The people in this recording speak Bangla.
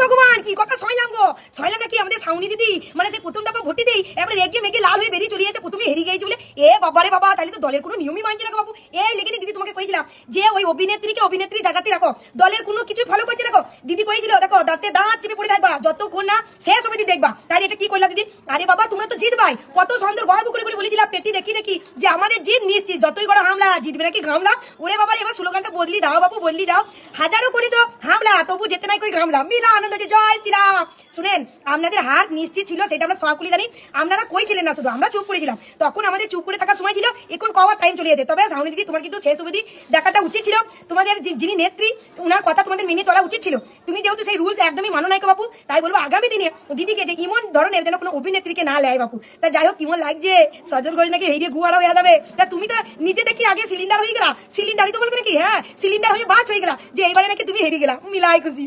ভগবান কি কথা শুনলাম গো, শুনলাম নাকি আমাদের সাউনি দিদি মানে সেই প্রথম দফা ভোট দিতেই এবারে রেগে মেগে লাল হয়ে বেরিয়ে চলে যাচ্ছে, প্রথমে হেরে গিয়েছে বলে। এ বাবা রে বাবা, তাহলে তো দলের কোনো নিয়মই মানছে না গো বাবু। এই লেগে দিদি তোমাকে কইছিলাম যে ওই অভিনেত্রীকে অভিনেত্রী জায়গাতে রাখো, দলের কোনো কিছু ফলো করছে না গো। দিদি কইছিল দেখো দাঁতে দাঁত চেপে পড়ে থাকবা যতক্ষণ না শেষ অবধি দেখবা। তাহলে এটা কি কইলা দিদি? আরে বাবা তোমরা তো জিতবাই, কত সুন্দর গড়া করে করে বলেছিলাম পেটি দেখি দেখি যে আমাদের জিত নিশ্চিত, যতই গড়া হামলা জিতবে নাকি গামলা। ওরে বাবা এবার স্লোগানটা বদলি দাও বাবু, বদলি দাও। হাজারো করেছো হামলা তবু যেতে নাই কই গামলা, মিলা আনন্দ আছে, জয় শ্রীরাম। শুনেন আপনাদের হার নিশ্চিত ছিল সেটা আমরা সকলে জানি, আপনারা কই ছিলেন না, শুধু আমরা চুপ করেছিলাম। তখন আমাদের চুপ করে থাকার সময় ছিল, এখন কওয়ার টাইম চলে গেছে। তবে সাউনি দিদি তোমার কিন্তু শেষ অবধি দেখাটা উচিত ছিল, তোমাদের যিনি নেত্রী ওনার কথা তোমাদের মেনে চলা উচিত ছিল। তুমি যেহেতু সেই রুলস একদমই মানো নাই বাপু, তাই বলবো আগামী দিনে দিদিকে যে ইমন ধরনের যেন কোনো অভিনেত্রীকে না লেয় বাপু। তা যাই হোক কেমন লাগছে সজল ঘোষ নাকি হেরিয়ে গুয়াড়া হয়ে যাবে, তা তুমি তো নিজে দেখি আগে সিলিন্ডার হয়ে গেলা, সিলিন্ডারই তো বলতে নাকি হ্যাঁ সিলিন্ডার হয়ে বাস হয়ে গেলা যে এইবারে নাকি তুমি হেরিয়ে গেলা, মিলাই খুশি।